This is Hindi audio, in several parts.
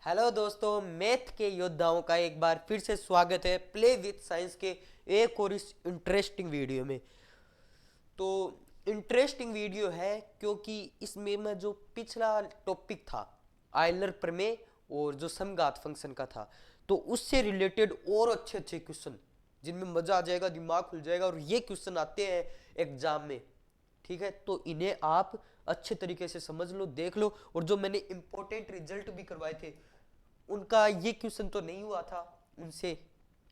हेलो दोस्तों, मैथ के योद्धाओं का एक बार फिर से स्वागत है प्ले विथ साइंस के एक और इस इंटरेस्टिंग वीडियो में। तो इंटरेस्टिंग वीडियो है क्योंकि इसमें मैं जो पिछला टॉपिक था आयलर प्रमेय और जो समघात फंक्शन का था, तो उससे रिलेटेड और अच्छे अच्छे क्वेश्चन जिनमें मजा आ जाएगा, दिमाग खुल जाएगा। और ये क्वेश्चन आते हैं एग्जाम में, ठीक है? तो इन्हें आप अच्छे तरीके से समझ लो, देख लो। और जो मैंने इंपॉर्टेंट रिजल्ट भी करवाए थे उनका ये क्वेश्चन तो नहीं हुआ था उनसे,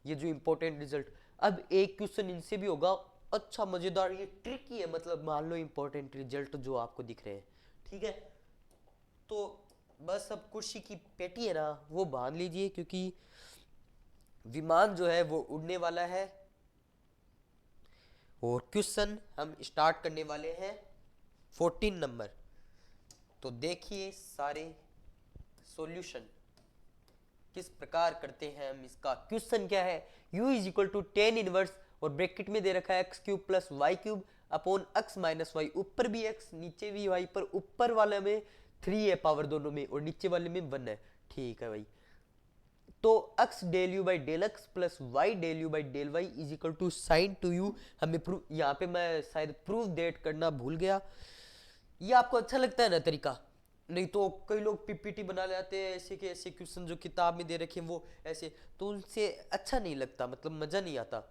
ये जो इंपॉर्टेंट रिजल्ट। अब एक क्वेश्चन इनसे भी होगा, अच्छा मजेदार, ये ट्रिकी है। मतलब मान लो इंपॉर्टेंट रिजल्ट जो आपको दिख रहे हैं, ठीक है? तो बस अब कुर्सी की पेटी है ना, वो बांध लीजिए क्योंकि विमान जो है वो उड़ने वाला है। और क्वेश्चन हम स्टार्ट करने वाले हैं 14 नंबर। तो देखिए सारे सॉल्यूशन किस प्रकार करते हैं हम। इसका क्वेश्चन क्या है, u is equal to tan inverse और ब्रैकेट में दे रखा है X cube plus Y cube upon x minus Y. ऊपर भी x नीचे भी y, पर ऊपर वाले में 3 है पावर दोनों में और नीचे वाले में 1 है। ठीक है भाई। तो x del u by del x plus y del u by del y is equal to sine two u. हमें प्रूव, यहाँ पे मैं शायद प्रूव डेट करना भूल गया। ये आपको अच्छा लगता है ना तरीका? नहीं तो कई लोग पीपीटी बना लेते हैं ऐसे के ऐसे क्वेश्चन जो किताब में दे रखे हैं वो ऐसे, तो उनसे अच्छा नहीं लगता, मतलब मजा नहीं आता।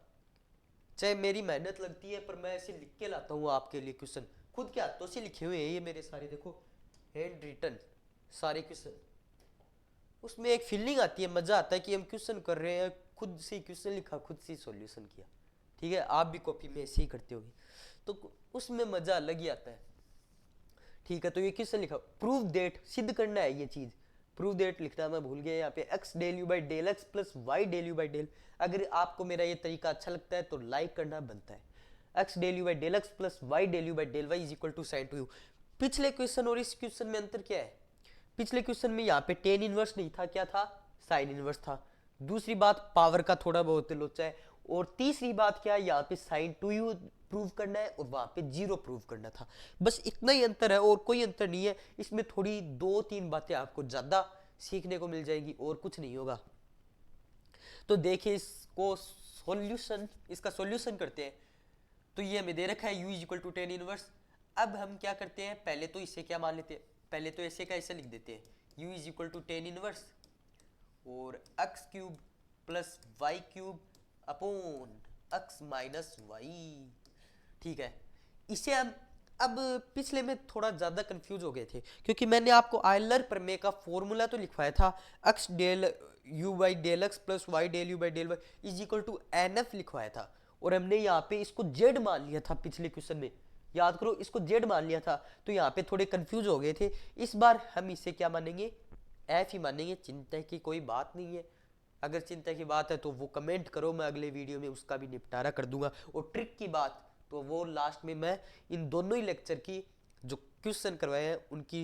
चाहे मेरी मेहनत लगती है पर मैं ऐसे लिख के लाता हूँ आपके लिए क्वेश्चन, खुद के हाथों से लिखे हुए हैं ये मेरे सारे, देखो हैंड रिटन सारे क्वेश्चन। उसमें एक फीलिंग आती है, मजा आता है कि हम क्वेश्चन कर रहे हैं, खुद से क्वेश्चन लिखा, खुद से सॉल्यूशन किया। ठीक है, आप भी कॉपी में ऐसे ही करते होगे, तो उसमें मजा अलग ही आता है। ठीक है, तो ये किससे लिखा, प्रूव डेट, सिद्ध करना है ये चीज। प्रूव डेट लिखना मैं भूल गया यहाँ पे, x del u by del x plus y del u by del. अगर आपको मेरा ये तरीका अच्छा लगता है तो लाइक करना बनता है। X del u by del x plus y del u by del y is equal to sine two u. पिछले क्वेश्चन और इस क्वेश्चन में अंतर क्या है? पिछले क्वेश्चन में यहाँ पे टेन इनवर्स नहीं था, क्या था? साइन इनवर्स था। दूसरी बात, पावर का थोड़ा बहुत लोचा है। और तीसरी बात क्या है, यहाँ पे साइन टू यू प्रूव करना है और वहां पे जीरो प्रूव करना था। बस इतना ही अंतर है और कोई अंतर नहीं है। इसमें थोड़ी दो तीन बातें आपको ज्यादा सीखने को मिल जाएगी और कुछ नहीं होगा। तो देखिए इसको सॉल्यूशन, इसका सॉल्यूशन करते हैं। तो ये हमें दे रखा है u is equal to tan inverse. अब हम क्या करते हैं, पहले तो इसे क्या मान लेते हैं, पहले तो ऐसे का ऐसे लिख देते हैं, u is equal to tan inverse और x cube plus Y cube upon x minus y. ठीक है, इसे हम अब पिछले में थोड़ा ज़्यादा कंफ्यूज हो गए थे क्योंकि मैंने आपको आयलर प्रमेय का फॉर्मूला तो लिखवाया था, x del u by del x plus y del u by del y is equal to n f लिखवाया था। और हमने यहाँ पे इसको जेड मान लिया था पिछले क्वेश्चन में, याद करो, इसको जेड मान लिया था। तो यहाँ पे थोड़े कंफ्यूज हो गए थे। इस बार हम इसे क्या मानेंगे, एफ ही मानेंगे। चिंता की कोई बात नहीं है। अगर चिंता की बात है तो वो कमेंट करो, मैं अगले वीडियो में उसका भी निपटारा कर दूंगा। और ट्रिक की बात तो वो लास्ट में मैं इन दोनों ही लेक्चर की जो क्वेश्चन करवाए हैं उनकी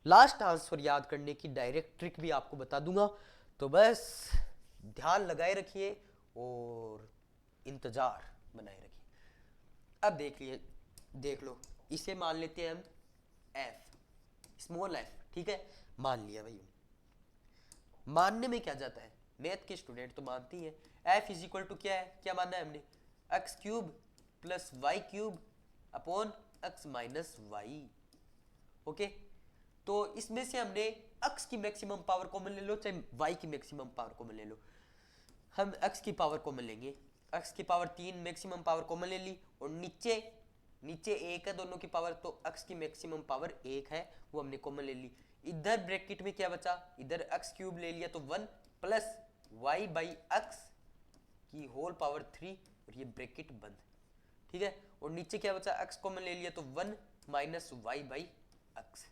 लास्ट आंसर याद करने की डायरेक्ट ट्रिक भी आपको बता दूंगा। तो बस ध्यान लगाए रखिए और इंतजार बनाए रखिए। अब देख लिए, देख लो, इसे मान लेते हैं हम एफ, स्मॉल एफ। ठीक है, मान लिया भाई। मानने में क्या जाता है, मैथ के स्टूडेंट तो मानती है। एफ इज इक्वल टू क्या है, क्या मानना है हमने, x cube plus Y cube upon x minus y. Okay, तो इसमें से हमने एक्स की मैक्सिमम पावर कॉमन ले लो, चाहे वाई की मैक्सिमम पावर कॉमन ले लो। हम एक्स की पावर कॉमन लेंगे, एक्स की पावर 3 मैक्सिमम पावर कॉमन ले ली। और नीचे नीचे एक है दोनों की पावर, तो एक्स की मैक्सिमम पावर 1 है, वो हमने कॉमन ले ली। इधर ब्रैकेट में क्या बचा, इधर एक्स क्यूब ले लिया तो 1 प्लस वाई बाई एक्स की होल पावर 3 और ये ब्रैकेट बंद। ठीक है, और नीचे क्या बचा, एक्स कॉमन ले लिया तो 1 माइनस वाई बाई एक्स।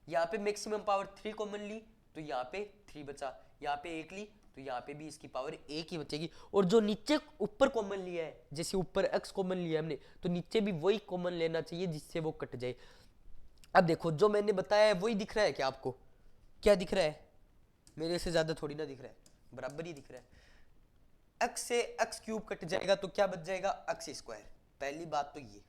यहाँ पे मैक्सिमम पावर 3 कॉमन ली तो यहाँ पे 3 बचा, यहाँ पे 1 ली तो यहाँ पे भी इसकी पावर 1 ही बचेगी। और जो नीचे ऊपर कॉमन लिया है, जैसे ऊपर x कॉमन लिया हमने, तो नीचे भी वही कॉमन लेना चाहिए जिससे वो कट जाए। अब देखो जो मैंने बताया है वही दिख रहा है क्या आपको, क्या दिख रहा है, मेरे से ज्यादा थोड़ी ना दिख रहा है, बराबर ही दिख रहा है। x से x क्यूब कट जाएगा तो क्या बच जाएगा, x स्क्वायर। पहली बात तो ये,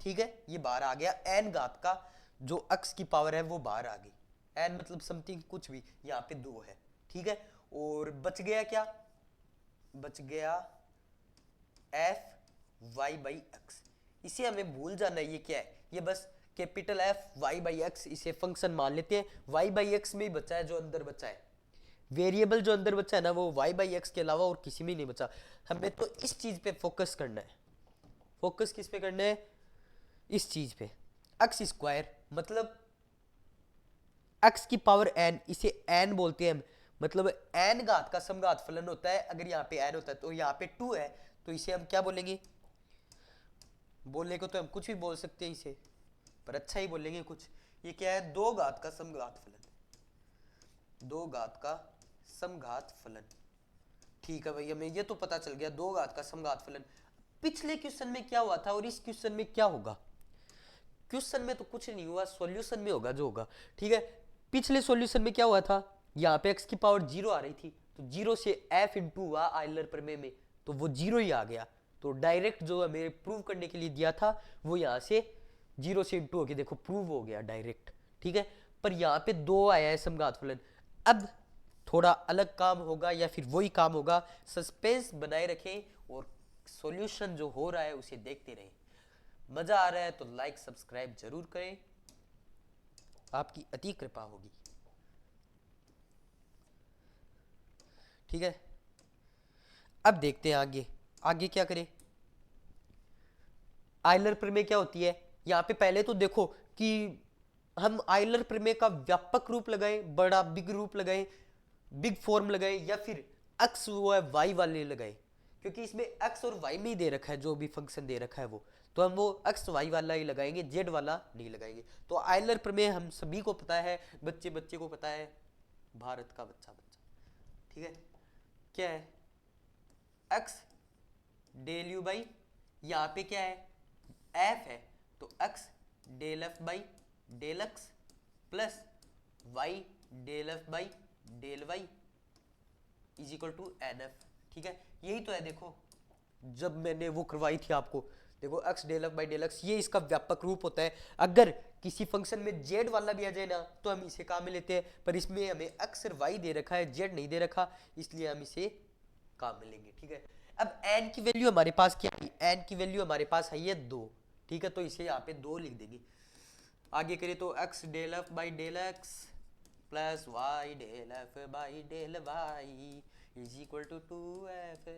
ठीक है, ये बाहर आ गया, n घात का जो x की पावर है वो बाहर आ गई। n मतलब समथिंग कुछ भी, यहाँ पे 2 है, ठीक है। और बच गया क्या, बच गया एफ वाई बाई एक्स। इसे हमें भूल जाना है, ये क्या है, ये बस capital f y by x, इसे फंक्शन मान लेते हैं। वाई बाई एक्स में ही बचा है जो अंदर बचा है, वेरिएबल जो अंदर बचा है ना वो वाई बाई एक्स के अलावा और किसी में नहीं बचा। हमें तो इस चीज पे फोकस करना है। फोकस किस पे करना है, इस चीज पे। एक्स स्क्वायर मतलब एक्स की पावर एन, इसे एन बोलते हैं हम, मतलब एन घात का समघात फलन होता है। अगर यहाँ पे एन होता है तो यहाँ पे 2 है, तो इसे हम क्या बोलेंगे, बोलने को तो हम कुछ भी बोल सकते हैं इसे, पर अच्छा ही बोलेंगे कुछ। ये क्या है, 2 घात का समघात फलन, 2 घात का समघात फलन। ठीक है भाई, हमें ये तो पता चल गया 2 घात का समघात फलन। पिछले क्वेश्चन में क्या हुआ था और इस क्वेश्चन में क्या होगा, क्वेश्चन में तो कुछ नहीं हुआ, सॉल्यूशन में होगा जो होगा। ठीक है, पिछले सॉल्यूशन में क्या हुआ था, यहाँ पे x की पावर 0 आ रही थी, तो 0 से f इंटू हुआ आयलर प्रमेय में, तो वो 0 ही आ गया। तो डायरेक्ट जो हमें प्रूव करने के लिए दिया था वो यहाँ से 0 से इंटू होके देखो प्रूव हो गया डायरेक्ट। ठीक है, पर यहाँ पे 2 आया है समघात फलन। अब थोड़ा अलग काम होगा या फिर वही काम होगा, सस्पेंस बनाए रखें और सॉल्यूशन जो हो रहा है उसे देखते रहें। मजा आ रहा है तो लाइक सब्सक्राइब जरूर करें, आपकी अति कृपा होगी। ठीक है, अब देखते हैं आगे, आगे क्या करें। आयलर प्रमेय क्या होती है, यहां पे पहले तो देखो कि हम आयलर प्रमेय का व्यापक रूप लगाएं, बड़ा बिग रूप लगाएं, बिग फॉर्म लगाएं, या फिर एक्स वो है वाई वाले लगाएं, क्योंकि इसमें एक्स और वाई में ही दे रखा है, जो भी फंक्शन दे रखा है वो, तो हम वो एक्स वाई वाला ही लगाएंगे, जेड वाला नहीं लगाएंगे। तो आयलर प्रमेय हम सभी को पता है, बच्चे बच्चे को पता है, भारत का बच्चा बच्चा। ठीक है, क्या है, एक्स डेल यू बाई, यहाँ पे क्या है एफ है, तो x del f by del x plus y del f by del y is equal to n f. ठीक है, यही तो है। देखो जब मैंने वो करवाई थी आपको, देखो x del f by del x, ये इसका व्यापक रूप होता है। अगर किसी फंक्शन में जेड वाला भी आ जाए ना तो हम इसे काम में लेते हैं, पर इसमें हमें एक्स और वाई दे रखा है, जेड नहीं दे रखा, इसलिए हम इसे काम में लेंगे। ठीक है, अब एन की वैल्यू हमारे पास क्या है, एन की वैल्यू हमारे पास है ये 2। ठीक है, तो इसे यहाँ पे 2 लिख देंगे। आगे करें तो x del f by del x plus y del f by del y is equal to 2f।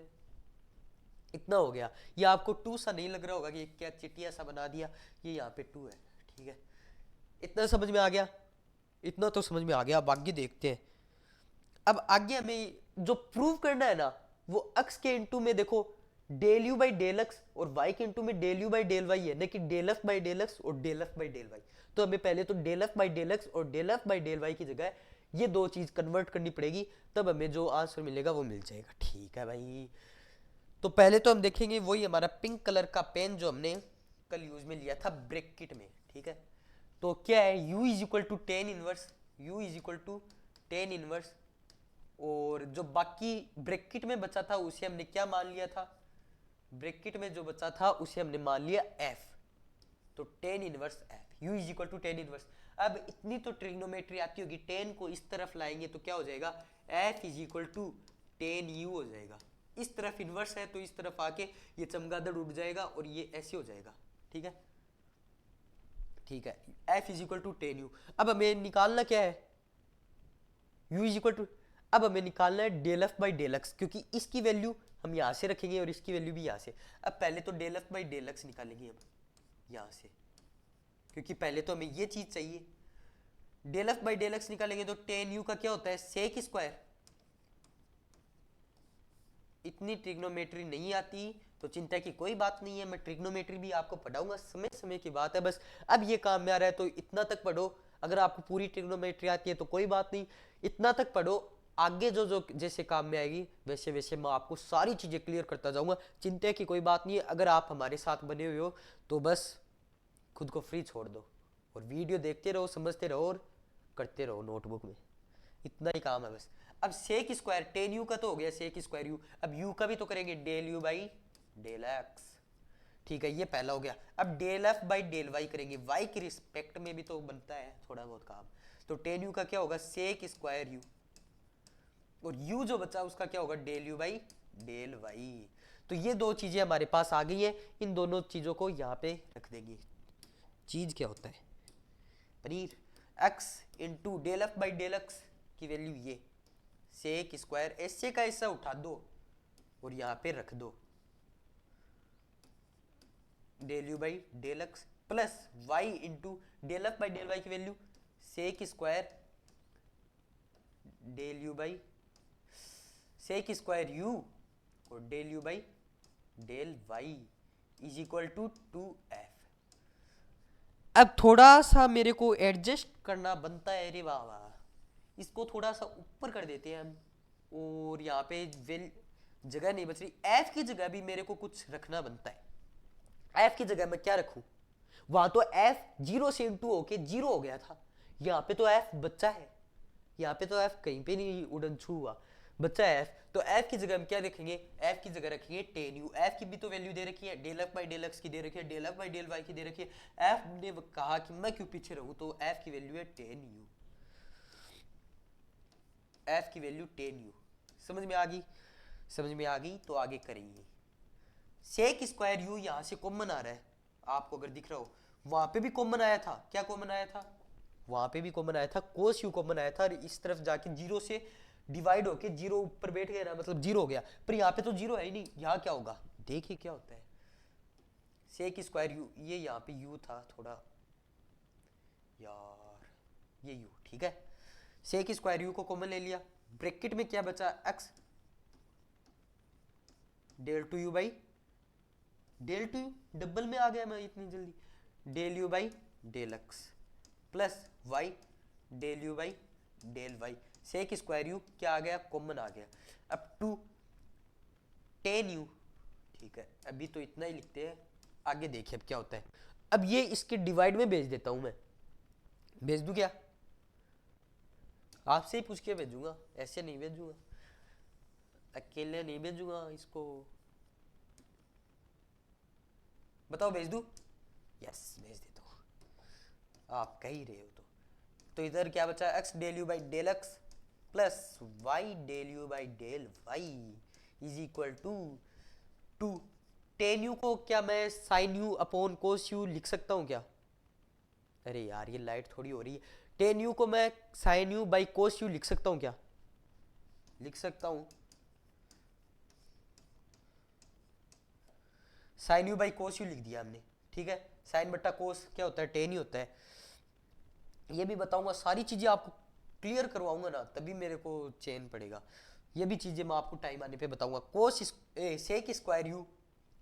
इतना हो गया। ये आपको 2 सा नहीं लग रहा होगा कि क्या चिटिया सा बना दिया, ये यहाँ पे 2 है। ठीक है, इतना समझ में आ गया, इतना तो समझ में आ गया। अब आगे देखते हैं। अब आगे हमें जो प्रूव करना है ना वो x के इंटू में देखो del u by del x और y के इंटू में del u by del y है, नहीं कि del f by del x और del f by del y. तो हमें पहले तो del f by del x और del f by del y की जगह ये 2 चीज कन्वर्ट करनी पड़ेगी, तब हमें जो आंसर मिलेगा वो मिल जाएगा। ठीक है भाई, तो पहले तो हम देखेंगे वही हमारा पिंक कलर का पेन जो हमने कल यूज में लिया था ब्रैकेट में। ठीक है, तो क्या है, u is equal to tan inverse, u is equal to tan inverse, और जो बाकी ब्रैकेट में बचा था उसे हमने क्या मान लिया था, ब्रैकेट में जो बचा था उसे हमने मान लिया f, तो tan inverse f, u is equal to tan inverse. अब इतनी तो ट्रिग्नोमेट्री आती होगी, टेन को इस तरफ लाएंगे तो क्या हो जाएगा, f is equal to tan u हो जाएगा। इस तरफ इनवर्स है तो इस तरफ आके ये चमगादड़ उड़ जाएगा और ये ऐसे हो जाएगा। ठीक है, ठीक है, f is equal to tan u. अब हमें निकालना क्या है, u इज इक्वल टू, अब हमें निकालना है del f by del x, क्योंकि इसकी वैल्यू हम यहाँ से रखेंगे और इसकी वैल्यू भी यहाँ से। अब पहले तो del f by del x निकालेंगे हम यहाँ से, क्योंकि पहले तो हमें ये चीज चाहिए। Del f by del x निकालेंगे तो टेन यू का क्या होता है, सेक स्क्वायर। इतनी ट्रिग्नोमेट्री नहीं आती तो चिंता की कोई बात नहीं है, मैं ट्रिग्नोमेट्री भी आपको पढ़ाऊंगा, समय समय की बात है। बस अब ये काम में आ रहा है तो इतना तक पढ़ो। अगर आपको पूरी ट्रिग्नोमेट्री आती है तो कोई बात नहीं, इतना तक पढ़ो। आगे जो जो जैसे काम में आएगी वैसे वैसे मैं आपको सारी चीजें क्लियर करता जाऊंगा, चिंता की कोई बात नहीं है। अगर आप हमारे साथ बने हुए हो तो बस खुद को फ्री छोड़ दो और वीडियो देखते रहो, समझते रहो और करते रहो नोटबुक में, इतना ही काम है बस। अब सेक स्क्वायर, टेन यू का तो हो गया सेक स्क्वायर यू, अब यू का भी तो करेंगे del u by del x. ठीक है, ये पहला हो गया। अब del f by del y करेंगे, वाई की रिस्पेक्ट में भी तो बनता है थोड़ा बहुत काम। तो टेन यू का क्या होगा, सेक स्क्वायर यू और u जो बचा उसका क्या होगा, del u by del y. तो ये दो चीजें हमारे पास आ गई हैं, इन दोनों चीजों को यहाँ पे रख देंगे। चीज क्या होता है, पनीर, x into del f by del x की वैल्यू ये सेक स्क्वायर, ऐसे का ऐसा उठा दो और यहाँ पे रख दो, del u by del x plus y into del f by del y की value sec square del u by sec square u और del u by del y is equal to 2f। अब थोड़ा सा मेरे को एडजस्ट करना बनता है, अरे वाह वाह, इसको थोड़ा सा ऊपर कर देते हैं हम, और यहाँ पे जगह नहीं बच रही, f की जगह भी मेरे को कुछ रखना बनता है। f की जगह मैं क्या रखूं, वहां तो f 0 से इंटू होके 0 हो गया था, यहाँ पे तो f बच्चा है, यहाँ पे तो f कहीं पे नहीं उड़न छू हुआ, बच्चा है f, तो f की जगह हम क्या रखेंगे, f की जगह रखेंगे टेन यू। f की भी तो वैल्यू दे रखी है, del f by del x की दे रखी है, del f by del y की दे रखी है, f ने कहा कि मैं क्यों पीछे रहूं, तो f की वैल्यू है टेन यू, f की वैल्यू टेन यू। समझ में आ गई, समझ में आ गई, तो आगे करेंगे। सेक स्क्वायर यू यहाँ से कॉमन आ रहा है, आपको अगर दिख रहा हो, वहां पे भी कॉमन आया था, क्या कॉमन आया था, वहां पे भी कॉमन आया था, कोस यू कॉमन आया था, और इस तरफ जाके 0 से डिवाइड होके 0 ऊपर बैठ गया ना, मतलब 0 हो गया, पर यहाँ पे तो 0 है ही नहीं, यहाँ क्या होगा, देखिए क्या होता है, सेक स्क्वायर यू, ये यहाँ पे यू था थोड़ा यार, ये यू, ठीक है, सेक स्क्वायर यू को कॉमन ले लिया, ब्रैकेट में क्या बचा, x del two u by del two u, double में आ गया मैं इतनी जल्दी, del u by del x plus y del u by del y, sec square u क्या आ गया, कॉमन आ गया, अब टू टेन यू, ठीक है, अभी तो इतना ही लिखते हैं, आगे देखिए अब क्या होता है। अब ये इसके डिवाइड में भेज देता हूं मैं, भेज दूं क्या, आपसे ही पूछ के भेजूंगा, ऐसे नहीं भेजूंगा, अकेले नहीं भेजूंगा इसको, बताओ भेज दूं, यस भेज देता हूं, आप कह ही रहे हो तो इधर क्या बचा, x del u by del x plus y del u by del y is equal to two tan u को क्या मैं sine u upon cos u लिख सकता हूं क्या, अरे यार ये लाइट थोड़ी हो रही है, टेन यू को मैं sine u by cos u लिख सकता हूं क्या, लिख सकता हूं, sine u by cos u लिख दिया हमने, ठीक है, साइन बट्टा कोस क्या होता है, टेन ही होता है, ये भी बताऊंगा, सारी चीजें आपको क्लियर करवाऊंगा ना, तभी मेरे को चैन पड़ेगा, ये भी चीजें मैं आपको टाइम आने पे बताऊंगा। कोस सेक स्क्वायर यू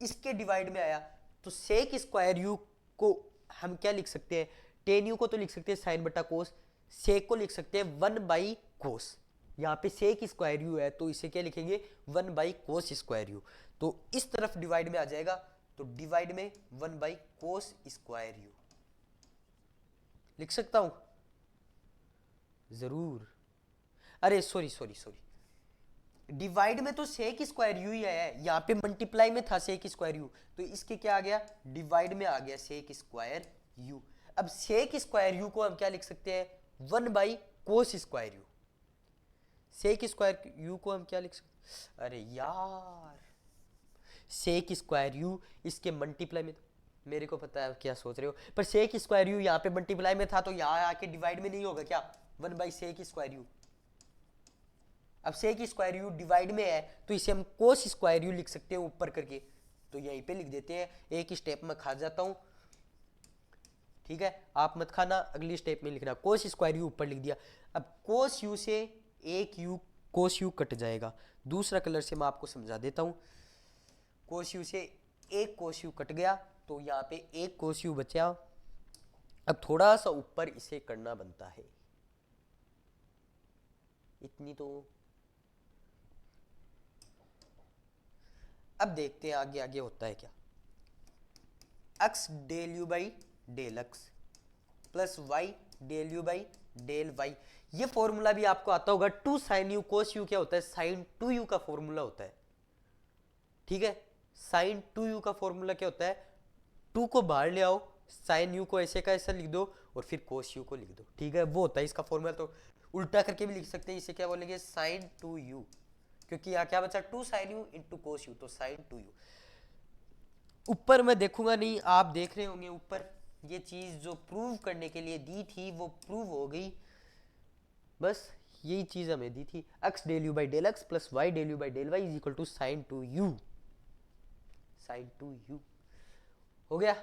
इसके डिवाइड में आया, तो सेक स्क्वायर यू को हम क्या लिख सकते हैं, टेन यू को तो लिख सकते हैं साइन बटा कोस, सेक को लिख सकते हैं 1 बाई कोस, यहाँ पे सेक स्क्वायर यू है तो इसे क्या लिखेंगे 1 बाई कोस स्क्वायर यू, तो इस तरफ डिवाइड में आ जाएगा, तो डिवाइड में 1 बाई कोस स्क्वायर यू लिख सकता हूं, जरूर, अरे सॉरी सॉरी सॉरी, डिवाइड में तो सेक स्क्वायर यू ही है, यहाँ पे मल्टीप्लाई में था सेक स्क्वायर यू, तो इसके क्या आ गया, डिवाइड में आ गया सेक स्क्वायर यू। अब सेक स्क्वायर यू को हम क्या लिख सकते हैं 1 by cos square u, sec square u को हम क्या लिख सकते, अरे यार सेक स्क्वायर यू इसके मल्टीप्लाई में, मेरे को पता है क्या सोच रहे हो, पर सेक स्क्वायर यू यहाँ पे मल्टीप्लाई में था तो यहाँ आके डिवाइड में नहीं होगा क्या, 1 बाई सेक स्क्वायर यू, अब सेक स्क्वायर यू डिवाइड में है तो इसे हम कोस स्क्वायर यू लिख सकते हैं ऊपर करके, तो यहीं पे लिख देते हैं, एक स्टेप में खा जाता हूं, ठीक है, आप मत खाना, अगली स्टेप में लिखना, कोस स्क्वायर यू ऊपर लिख दिया, अब कोस यू से एक यू कोस यू कट जाएगा, दूसरा कलर से मैं आपको समझा देता हूं, कोस यू से एक कोस यू कट गया, तो यहाँ पे एक कोस यू बचा, अब थोड़ा सा ऊपर इसे करना बनता है, इतनी तो, अब देखते हैं आगे आगे होता है क्या, x del u by del x plus y del u by del y, ये फॉर्मूला भी आपको आता होगा, two sine u cos u क्या होता है, साइन टू यू का फॉर्मूला होता है, ठीक है, साइन टू यू का फॉर्मूला क्या होता है, टू को बाहर ले आओ, साइन यू को ऐसे का ऐसा लिख दो और फिर कोस यू को लिख दो, ठीक है, वो होता है इसका फॉर्मूला, तो उल्टा करके भी लिख सकते हैं, इसे क्या बोलेंगे, साइन टू यू, क्योंकि यहाँ क्या बचा, two sine u into cos u, तो साइन टू यू। ऊपर मैं देखूंगा नहीं, आप देख रहे होंगे ऊपर ये चीज जो प्रूव करने के लिए दी थी वो प्रूव हो गई। बस यही चीज हमें दी थी, x del u by del x plus y del u by del y is equal to sine two u, sine two u हो गया।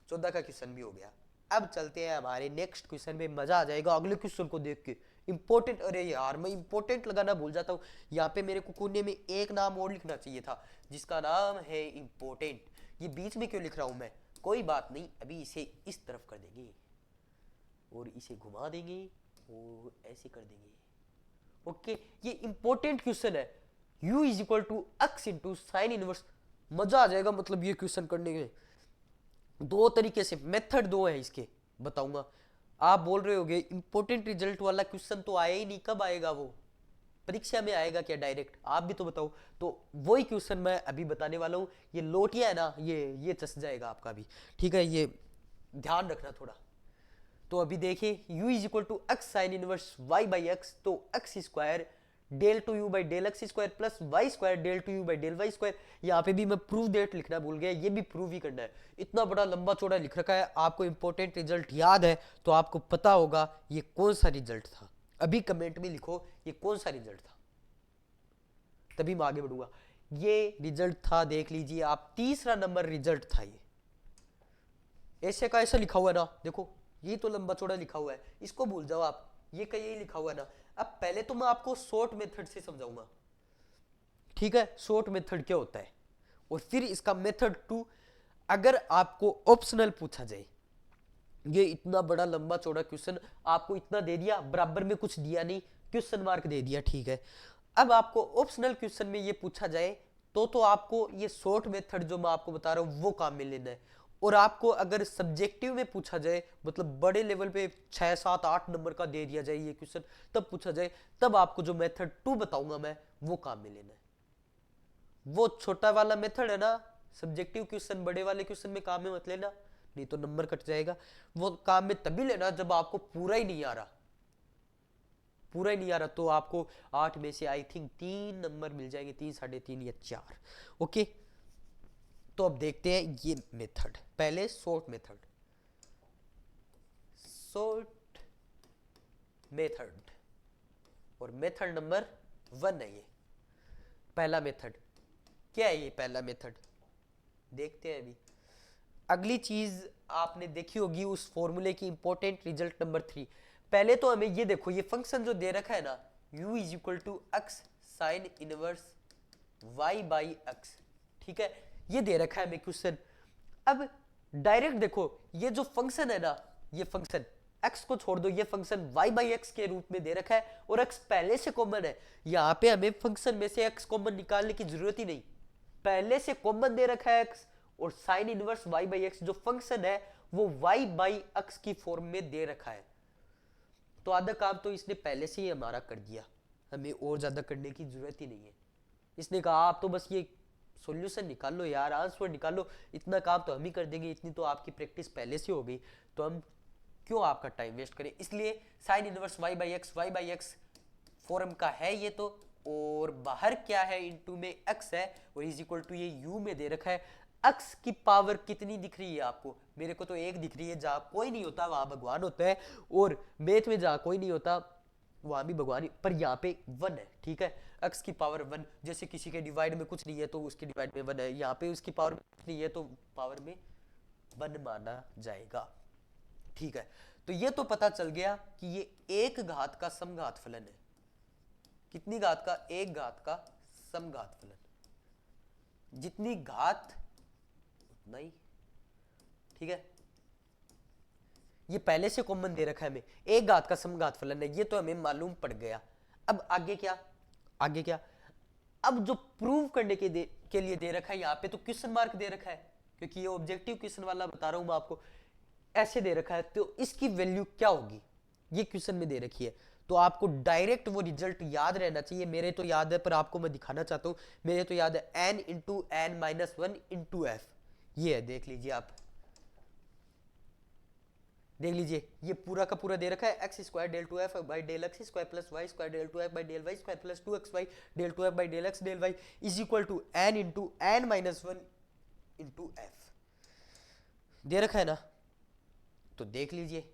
14 का क्वेश्चन भी हो गया। अब चलते हैं हमारे नेक्स्ट क्वेश्चन में, मजा आ जाएगा अगले क्वेश्चन को देख के। इंपॉर्टेंट, अरे यार मैं इंपॉर्टेंट लगाना भूल जाता हूँ, यहाँ पे मेरे को कोने में एक नाम और लिखना चाहिए था जिसका नाम है इंपॉर्टेंट। ये बीच में क्यों लिख रहा हूँ मैं, कोई बात नहीं, अभी इसे इस तरफ कर देंगे और इसे घुमा देंगे और ऐसे कर देंगे। ओके, ये इंपॉर्टेंट क्वेश्चन है, u is equal to x into sine inverse. मजा आ जाएगा मतलब ये क्वेश्चन करने में। दो तरीके से, मेथड दो है इसके, बताऊंगा। आप बोल रहे होगे इंपॉर्टेंट रिजल्ट वाला क्वेश्चन तो आया ही नहीं, कब आएगा वो, परीक्षा में आएगा क्या डायरेक्ट, आप भी तो बताओ। तो वही क्वेश्चन मैं अभी बताने वाला हूँ। ये लोटिया है ना, ये चस जाएगा आपका भी, ठीक है, ये ध्यान रखना थोड़ा। तो अभी देखिए u is equal to x sine inverse y by x, तो x square del two u by del x square plus y square del two u by del y square. यहाँ पे भी मैं प्रूव डेट लिखना भूल गया, ये भी प्रूव ही करना है। इतना बड़ा लंबा चौड़ा लिख रखा है, आपको इंपॉर्टेंट रिजल्ट याद है तो आपको पता होगा ये कौन सा रिजल्ट था। अभी कमेंट में लिखो ये कौन सा रिजल्ट था, तभी मैं आगे बढ़ूंगा। ये रिजल्ट था, देख लीजिए आप, तीसरा नंबर रिजल्ट था ये। ऐसे का ऐसा लिखा हुआ है ना, देखो ये तो लंबा चौड़ा लिखा हुआ है, इसको भूल जाओ आप, ये का यही लिखा हुआ है ना। अब पहले तो मैं आपको शॉर्ट मेथड से समझाऊंगा, ठीक है, शॉर्ट मेथड क्या होता है, और फिर इसका मेथड 2। अगर आपको ऑप्शनल पूछा जाए, ये इतना बड़ा लंबा चौड़ा क्वेश्चन आपको इतना दे दिया, बराबर में कुछ दिया नहीं, क्वेश्चन मार्क दे दिया, ठीक है। अब आपको ऑप्शनल क्वेश्चन में ये पूछा जाए तो आपको ये शॉर्ट मेथड जो मैं आपको बता रहा हूँ वो काम में लेना है। और आपको अगर सब्जेक्टिव में पूछा जाए, मतलब बड़े लेवल पे 6, 7, 8 नंबर का दे दिया जाए ये क्वेश्चन, तब पूछा जाए, तब आपको जो मेथड 2 बताऊंगा मैं वो काम में लेना है। वो छोटा वाला मेथड है ना, सब्जेक्टिव क्वेश्चन बड़े वाले क्वेश्चन में काम में मत लेना, नहीं तो नंबर कट जाएगा। वो काम में तभी लेना जब आपको पूरा ही नहीं आ रहा, पूरा ही नहीं आ रहा तो आपको 8 में से आई थिंक 3 नंबर मिल जाएंगे, 3, 3.5 या 4। ओके, तो अब देखते हैं ये मेथड। पहले शॉर्ट मेथड, शॉर्ट मेथड, और मेथड नंबर 1 है ये पहला मेथड। क्या है ये पहला मेथड, देखते हैं अभी। अगली चीज आपने देखी होगी उस फॉर्मूले की, इंपॉर्टेंट रिजल्ट नंबर 3। पहले तो हमें ये देखो, ये फंक्शन जो दे रखा है ना, u is equal to x sine inverse y by x, ठीक है, ये दे रखा है हमें क्वेश्चन। अब डायरेक्ट देखो, ये जो फंक्शन है ना, ये फंक्शन x को छोड़ दो, ये फंक्शन y बाई एक्स के रूप में दे रखा है, और x पहले से कॉमन है। यहाँ पे हमें फंक्शन में से x कॉमन निकालने की जरूरत ही नहीं, पहले से कॉमन दे रखा है x, और sign inverse y by x जो फंक्शन है वो y बाई एक्स की फॉर्म में दे रखा है। तो आधा काम तो इसने पहले से ही हमारा कर दिया, हमें और ज्यादा करने की जरूरत ही नहीं है। इसने कहा आप तो बस ये सॉल्यूशन निकाल लो यार, आंसर निकाल लो, इतना काम तो हम ही कर देंगे, इतनी तो आपकी प्रैक्टिस पहले से हो गई, तो हम क्यों आपका टाइम वेस्ट करें। इसलिए sign inverse y by x form का है ये तो, और बाहर क्या है, इनटू में x है, और इज इक्वल टू ये u में दे रखा है। x की पावर कितनी दिख रही है आपको, मेरे को तो 1 दिख रही है, जहां कोई नहीं होता वहां भगवान होता है, और मैथ में जहां कोई नहीं होता वहां भी भगवान, पर यहाँ पे 1 है, ठीक है, x की पावर 1। जैसे किसी के डिवाइड में कुछ नहीं है तो उसके डिवाइड में 1 है, यहाँ पे उसकी पावर में कुछ नहीं है तो पावर में 1 माना जाएगा, ठीक है। तो ये तो पता चल गया कि ये एक घात का समघात फलन है। कितनी घात का, एक घात का समघात फलन, जितनी घात उतना ही, ठीक है। ये पहले से कॉमन दे रखा है हमें, एक घात का समघात फलन है, ये तो हमें मालूम पड़ गया। अब आगे क्या, आगे क्या, अब जो प्रूव करने के लिए दे रखा है, यहाँ पे तो क्वेश्चन मार्क दे रखा है, क्योंकि ये ऑब्जेक्टिव क्वेश्चन वाला बता रहा हूं मैं आपको, ऐसे दे रखा है, तो इसकी वैल्यू क्या होगी, ये क्वेश्चन में दे रखी है। तो आपको डायरेक्ट वो रिजल्ट याद रहना चाहिए, मेरे तो याद है पर आपको मैं दिखाना चाहता हूं, मेरे तो याद है n into n minus 1 into f, ये है, देख लीजिए आप, देख लीजिए ये पूरा का पूरा दे रखा है x square del two f by del x square plus y square del two f by del y square plus two x y del two f by del x del y is equal to n into n minus one into f दे रखा है ना। तो देख लीजिए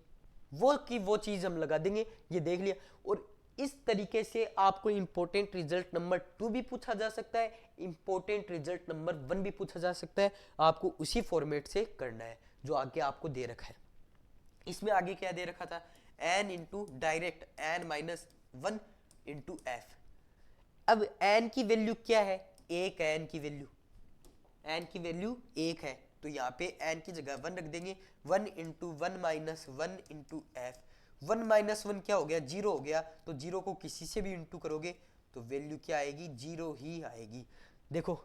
वो की वो चीज हम लगा देंगे, ये देख लिया। और इस तरीके से आपको इंपॉर्टेंट रिजल्ट नंबर 2 भी पूछा जा सकता है, इंपॉर्टेंट रिजल्ट नंबर 1 भी पूछा जा सकता है। आपको उसी फॉर्मेट से करना है जो आगे आपको दे रखा है। इसमें आगे क्या दे रखा था, n into direct n minus one into F. अब n की वैल्यू क्या है, एक है n की वैल्यू, n की वैल्यू एक है, तो यहाँ पे n की जगह 1 रख देंगे। 1 into one minus one into F. 1 minus one क्या हो गया, 0 हो गया। तो 0 को किसी से भी इंटू करोगे तो वैल्यू क्या आएगी, 0 ही आएगी। देखो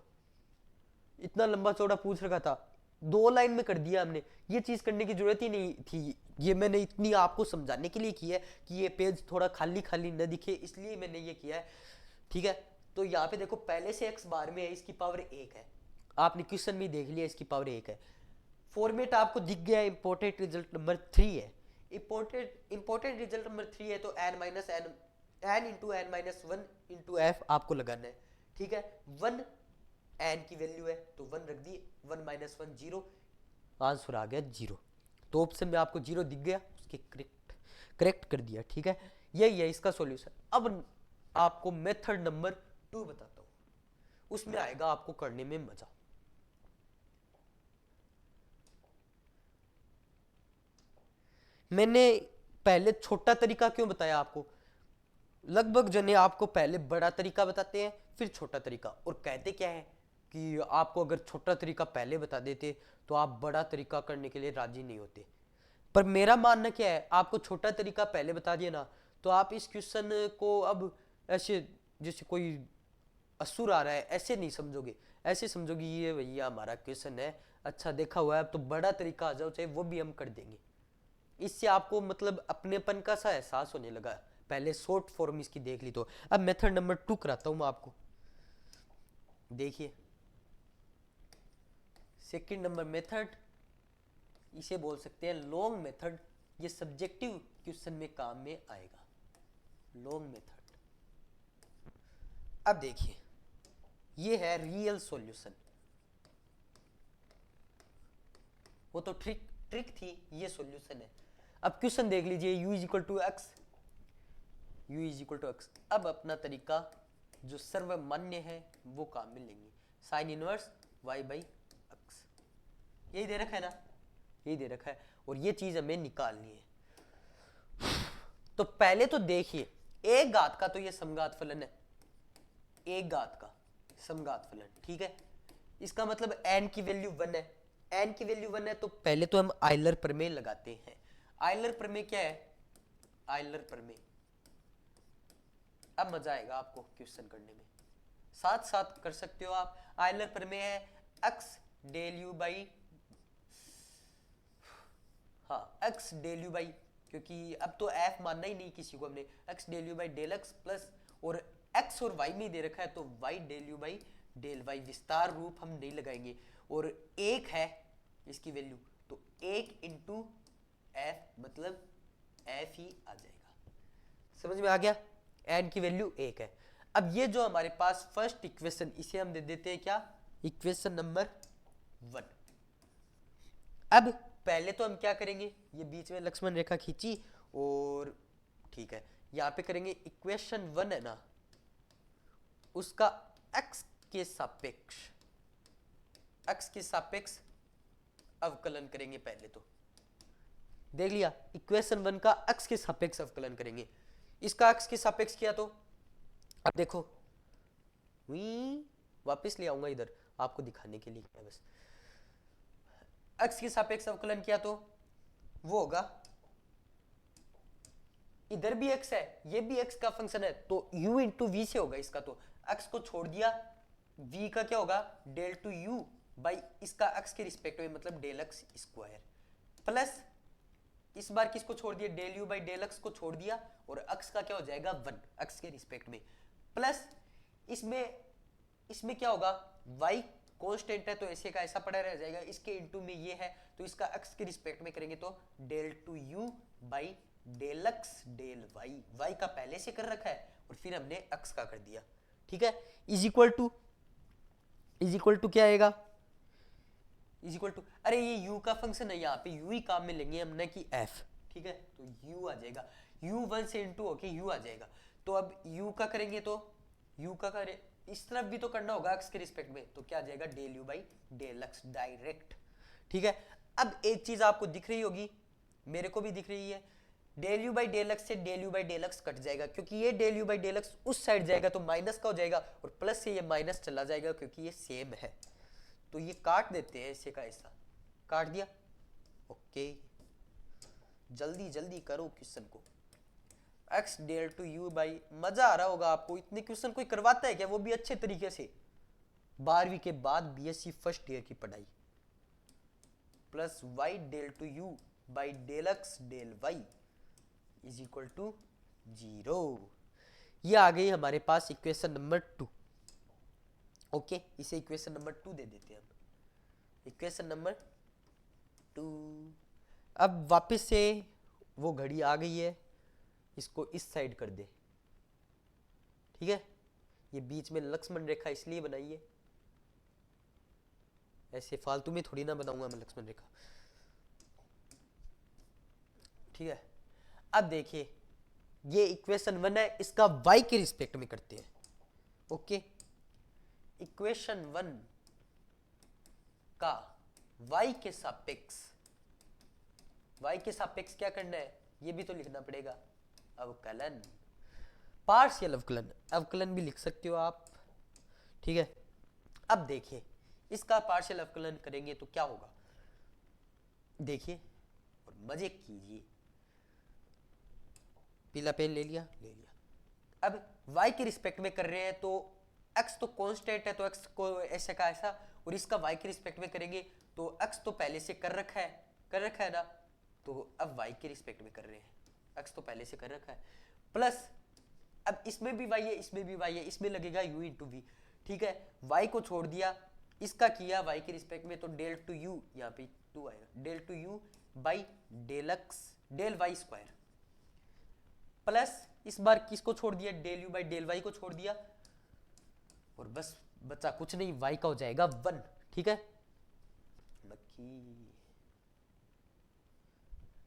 इतना लंबा चौड़ा पूछ रखा था, 2 लाइन में कर दिया हमने। ये चीज करने की जरूरत ही नहीं थी, ये मैंने इतनी आपको समझाने के लिए किया है कि ये पेज थोड़ा खाली खाली न दिखे, इसलिए मैंने ये किया है। ठीक है, तो यहाँ पे देखो पहले से x बार में है, इसकी पावर 1 है। आपने क्वेश्चन भी देख लिया, इसकी पावर 1 है। फॉर्मेट आपको दिख गया, इंपॉर्टेंट रिजल्ट नंबर 3 है। इंपॉर्टेंट रिजल्ट नंबर 3 है तो n minus n into n minus one into f आपको लगाना है। ठीक है, 1 n की वैल्यू है तो 1 रख दी, 1 माइनस वन 0, आंसर आ गया 0। तो ऑप्शन में आपको 0 दिख गया, उसके करेक्ट कर दिया। ठीक है, यही है इसका सॉल्यूशन। अब आपको मेथड नंबर 2 बताता हूं, उसमें आएगा आपको करने में मजा। मैंने पहले छोटा तरीका क्यों बताया आपको, लगभग जने आपको पहले बड़ा तरीका बताते हैं फिर छोटा तरीका, और कहते क्या है कि आपको अगर छोटा तरीका पहले बता देते तो आप बड़ा तरीका करने के लिए राजी नहीं होते। पर मेरा मानना क्या है, आपको छोटा तरीका पहले बता दिया ना तो आप इस क्वेश्चन को अब ऐसे जैसे कोई असुर आ रहा है ऐसे नहीं समझोगे, ऐसे समझोगे ये भैया हमारा क्वेश्चन है, अच्छा देखा हुआ है, अब तो बड़ा तरीका आ जाओ चाहे वो भी हम कर देंगे। इससे आपको मतलब अपनेपन का सा एहसास होने लगा। पहले शॉर्ट फॉर्म इसकी देख ली। तो अब मेथड नंबर 2 कराता हूं मैं आपको, देखिए सेकंड नंबर मेथड, इसे बोल सकते हैं लॉन्ग मेथड। ये सब्जेक्टिव क्वेश्चन में काम में आएगा, लॉन्ग मेथड। अब देखिए ये है रियल सॉल्यूशन, वो तो ट्रिक थी, ये सॉल्यूशन है। अब क्वेश्चन देख लीजिए, u is equal to x, u is equal to x. अब अपना तरीका जो सर्वमान्य है वो काम में लेंगे, sign inverse y by x. यही दे रखा है ना, यही दे रखा है, और ये चीज हमें निकालनी है। तो पहले तो देखिए एक घात का तो ये समघात फलन है, एक घात का समघात फलन। ठीक है, इसका मतलब n की वैल्यू 1 है, n की वैल्यू 1 है तो पहले तो हम आयलर प्रमेय लगाते हैं। आयलर प्रमेय क्या है, आयलर प्रमेय, अब मजा आएगा आपको क्वेश्चन करने में, साथ साथ कर सकते हो आप। आयलर प्रमेय है x डेल यू बाई, हाँ x डेल यू बाई, क्योंकि अब तो f मानना ही नहीं किसी को हमने, x del u by del x plus, और x और y में दे रखा है तो y del u by del y, विस्तार रूप हम नहीं लगाएंगे। और एक है इसकी वैल्यू तो एक इंटू एफ, मतलब एफ ही आ जाएगा। समझ में आ गया, n की वैल्यू एक है। अब ये जो हमारे पास फर्स्ट इक्वेशन, इसे हम दे देते हैं क्या, इक्वेशन नंबर 1। अब पहले तो हम क्या करेंगे, ये बीच में लक्ष्मण रेखा खींची और ठीक है यहाँ पे करेंगे इक्वेशन 1 है ना, उसका x के सापेक्ष, x के सापेक्ष अवकलन करेंगे। पहले तो देख लिया, इक्वेशन 1 का x के सापेक्ष अवकलन करेंगे। इसका x के सापेक्ष किया तो अब देखो वापस ले आऊंगा इधर आपको दिखाने के लिए, बस x के सापेक्ष अवकलन किया तो वो होगा, इधर भी x है ये भी x का फंक्शन है तो u इंटू वी से होगा इसका, तो x को छोड़ दिया, v का क्या होगा डेल टू u बाई इसका x के रिस्पेक्ट में, मतलब डेल एक्स स्क्वायर, प्लस इस बार किसको छोड़ दिया, del u by del x को छोड़ दिया, और x का क्या हो जाएगा 1 x के रिस्पेक्ट में, प्लस इसमें क्या होगा y कांस्टेंट है तो ऐसे का ऐसा पड़ा रह जाएगा, इसके इनटू में ये है तो इसका x के रिस्पेक्ट में करेंगे तो del two u by del x del y, y का पहले से कर रखा है और फिर हमने x का कर दिया, ठीक है। इज इक्वल टू क्या आएगा, इज इक्वल टू, अरे ये u का फंक्शन है, यहाँ पे u ही काम में लेंगे हमने कि f, ठीक है, तो u आ जाएगा, u 1 से इनटू होके u आ जाएगा। तो अब u का करेंगे तो u का करे इस तरफ भी तो करना होगा x के रिस्पेक्ट में, तो क्या आ जाएगा del u by del x direct, ठीक है। अब एक चीज आपको दिख रही होगी, मेरे को भी दिख रही है, del u by del x से del u by del x cut जाएगा, क्योंकि ये del u by del x उस साइड जाएगा तो माइनस का हो जाएगा और प्लस से ये माइनस चला जाएगा क्योंकि ये सेम है, तो ये काट देते हैं, ऐसे का ऐसा काट दिया, ओके। जल्दी जल्दी करो क्वेश्चन को, x del two u by, मजा आ रहा होगा आपको, इतने क्वेश्चन कोई करवाता है क्या, वो भी अच्छे तरीके से, 12वीं के बाद बीएससी फर्स्ट ईयर की पढ़ाई, plus y del two u by del x del y is equal to 0। ये आ गई हमारे पास इक्वेशन नंबर 2, ओके। इसे इक्वेशन नंबर 2 दे देते हैं हम, इक्वेशन नंबर 2। अब वापस से वो घड़ी आ गई है, इसको इस साइड कर दे, ठीक है। ये बीच में लक्ष्मण रेखा इसलिए बनाई है, ऐसे फालतू में थोड़ी ना बनाऊंगा मैं लक्ष्मण रेखा, ठीक है। अब देखिए ये इक्वेशन 1 है, इसका y के रिस्पेक्ट में करते हैं, ओके। इक्वेशन 1 का y के सापेक्ष क्या करना है, ये भी तो लिखना पड़ेगा, अवकलन, पार्शियल अवकलन, अवकलन भी लिख सकते हो आप, ठीक है। अब देखिए इसका पार्शियल अवकलन करेंगे तो क्या होगा, देखिए और मजे कीजिए, पीला पेन ले लिया। अब y के रिस्पेक्ट में कर रहे हैं तो x तो कांस्टेंट है तो x को ऐसे का ऐसा, और इसका y के रिस्पेक्ट में करेंगे तो x तो पहले से कर रखा है ना, तो अब y के रिस्पेक्ट में कर रहे हैं, x तो पहले से कर रखा है, प्लस अब इसमें भी y है, इसमें भी y है, इसमें लगेगा u इंटू वी, ठीक है। y को छोड़ दिया, इसका किया y के रिस्पेक्ट में, तो डेल टू u, यहाँ पे 2 आएगा, del two u by del x del y square, plus इस बार किसको छोड़ दिया, del u by del y को छोड़ दिया, और बस बचा कुछ नहीं, y का हो जाएगा 1, ठीक है,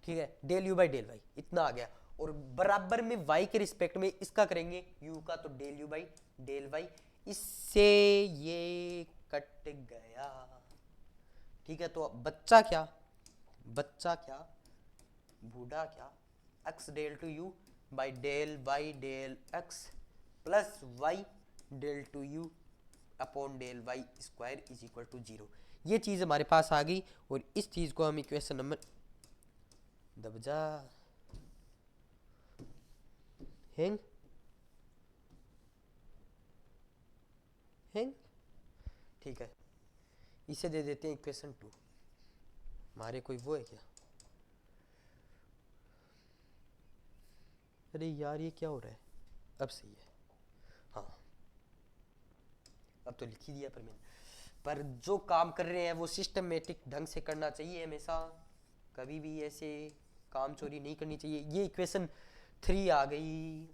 ठीक है, del u by del y इतना आ गया, और बराबर में y के रिस्पेक्ट में इसका करेंगे u का, तो del u by del y, इससे ये कट गया, ठीक है। तो बच्चा क्या बूढ़ा क्या, x del two u by del y del x plus y del two u upon del y square is equal to 0। ये चीज हमारे पास आ गई, और इस चीज को हम इक्वेशन नंबर दबजा हैंग ठीक है, इसे दे देते हैं इक्वेशन 2। हमारे कोई वो है क्या, अरे यार ये क्या हो रहा है, अब सही है, हाँ अब तो लिख ही दिया, पर जो काम कर रहे हैं वो सिस्टमेटिक ढंग से करना चाहिए हमेशा, कभी भी ऐसे काम चोरी नहीं करनी चाहिए। ये इक्वेशन 3 आ गई,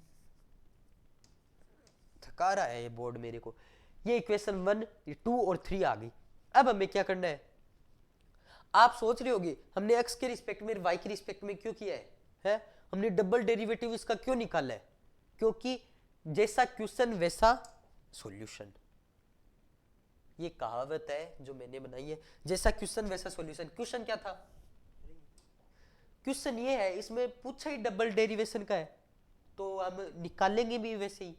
थका रहा है ये बोर्ड मेरे को, ये इक्वेशन 1 2 और 3 आ गई। अब हमें क्या करना है, आप सोच रहे होगे हमने x के रिस्पेक्ट में y के रिस्पेक्ट में क्यों किया है? हमने डबल डेरिवेटिव इसका क्यों निकाला है, क्योंकि जैसा क्वेश्चन वैसा सॉल्यूशन, ये कहावत है जो मैंने बनाई है, जैसा क्वेश्चन वैसा सॉल्यूशन। क्वेश्चन क्या था, क्वेश्चन ये है, इसमें पूछा ही डबल डेरिवेशन का है, तो हम निकालेंगे भी वैसे ही,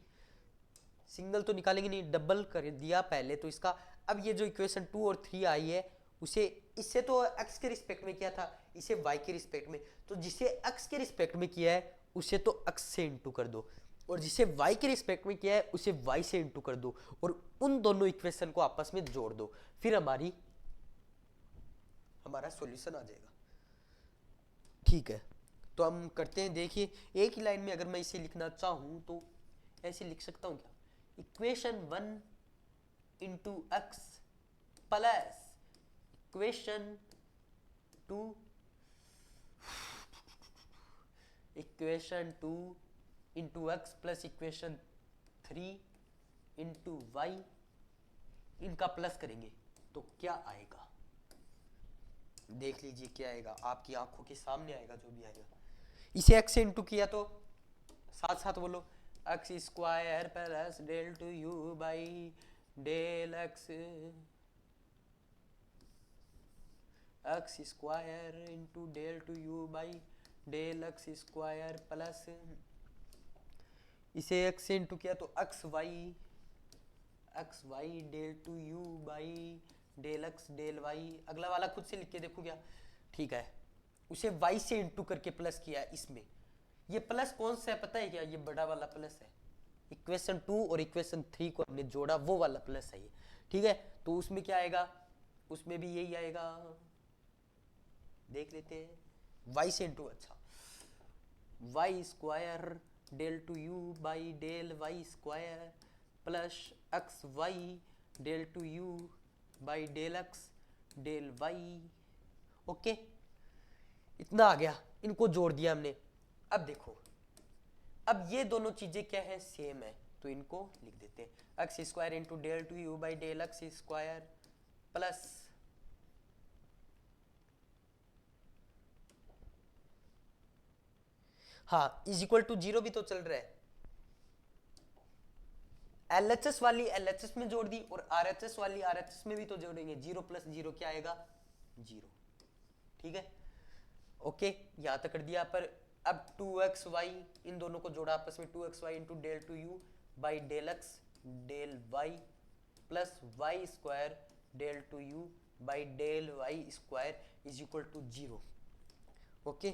सिंगल तो निकालेंगे नहीं, डबल कर दिया पहले तो इसका। अब ये जो इक्वेशन 2 और 3 आई है, उसे इससे तो x के रिस्पेक्ट में किया था, इसे y के रिस्पेक्ट में, तो जिसे x के रिस्पेक्ट में किया है उसे तो x से इंटू कर दो, और जिसे y के रिस्पेक्ट में किया है उसे y से इंटू कर दो, और उन दोनों इक्वेशन को आपस में जोड़ दो, फिर हमारा सॉल्यूशन आ जाएगा, ठीक है। तो हम करते हैं, देखिए एक ही लाइन में अगर मैं इसे लिखना चाहूं तो ऐसे लिख सकता हूं क्या, equation 1 into x plus equation 2 into x plus equation 3 into y, इनका प्लस करेंगे तो क्या आएगा, देख लीजिए क्या आएगा, आपकी आंखों के सामने आएगा जो भी आएगा। इसे एक्स से इंटू किया तो साथ साथ बोलो, x square plus del two u by del x, x square into del two u by del x square plus, इसे एक्स से इंटू किया तो x y del two u by del x del y, अगला वाला खुद से लिख के देखो क्या, ठीक है। उसे y से इंटू करके प्लस किया इसमें, ये प्लस कौन सा है पता है क्या, ये बड़ा वाला प्लस है, इक्वेशन 2 और इक्वेशन 3 को हमने जोड़ा वो वाला प्लस है ये, ठीक है। तो उसमें क्या आएगा, उसमें भी यही आएगा, देख लेते हैं, y से इंटू, अच्छा y square del two u by del y square plus x y del two u by del x del y, okay, इतना आ गया, इनको जोड़ दिया हमने। अब देखो, अब ये दोनों चीजें क्या है, सेम है, तो इनको लिख देते हैं, x square into del two u by del x square plus हाँ इज इक्वल टू 0 भी तो चल रहा है, LHS वाली LHS में जोड़ दी और RHS वाली RHS में भी तो जोड़ेंगे, 0 प्लस 0 क्या आएगा, 0, ठीक है, ओके, यहां तक कर दिया। पर अब 2xy इन दोनों को जोड़ा आपस में, 2xy into del two u by del x del y plus y square del two u by del y square is equal to 0, okay.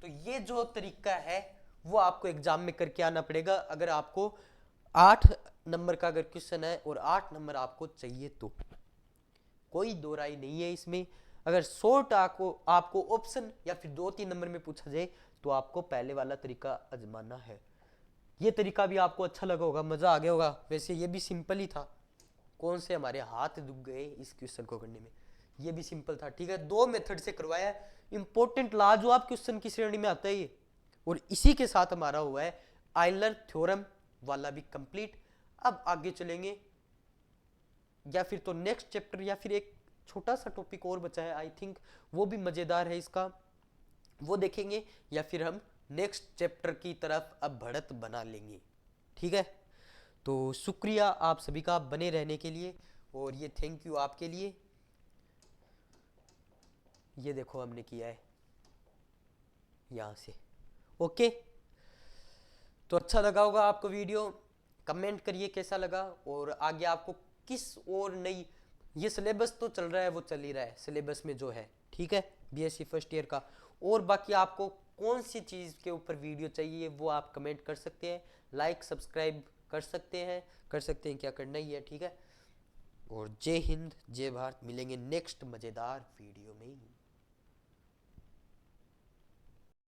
तो ये जो तरीका है वो आपको एग्जाम में करके आना पड़ेगा, अगर आपको 8 नंबर का अगर क्वेश्चन है और 8 नंबर आपको चाहिए तो, कोई दो राय नहीं है इसमें। अगर शॉर्ट आपको ऑप्शन या फिर 2-3 नंबर में पूछा जाए तो आपको पहले वाला तरीका आजमाना है। ये तरीका भी आपको अच्छा लगा होगा, मजा आ गया होगा, वैसे ये भी सिंपल ही था, कौन से हमारे हाथ दुख गए इस क्वेश्चन को करने में, ये भी सिंपल था, ठीक है। 2 मेथड से करवाया है, इंपॉर्टेंट लाजवाब क्वेश्चन की श्रेणी में आता है ये, और इसी के साथ हमारा हुआ है आइलर थ्योरम वाला भी कंप्लीट। अब आगे चलेंगे, या फिर तो नेक्स्ट चैप्टर, या फिर एक छोटा सा टॉपिक और बचा है, आई थिंक वो भी मजेदार है इसका, वो देखेंगे, या फिर हम नेक्स्ट चैप्टर की तरफ अब बढ़त बना लेंगे, ठीक है। तो शुक्रिया आप सभी का बने रहने के लिए, और ये थैंक यू आपके लिए। ये देखो हमने किया है यहां से, ओके। तो अच्छा लगा होगा आपको वीडियो, कमेंट करिए कैसा लगा, और आगे आपको किस और नई, ये सिलेबस तो चल रहा है, वो चल ही रहा है सिलेबस में जो है, ठीक है, बीएससी फर्स्ट ईयर का, और बाकी आपको कौन सी चीज़ के ऊपर वीडियो चाहिए वो आप कमेंट कर सकते हैं, लाइक सब्सक्राइब कर सकते हैं क्या करना ही है, ठीक है। और जय हिंद जय भारत, मिलेंगे नेक्स्ट मज़ेदार वीडियो में।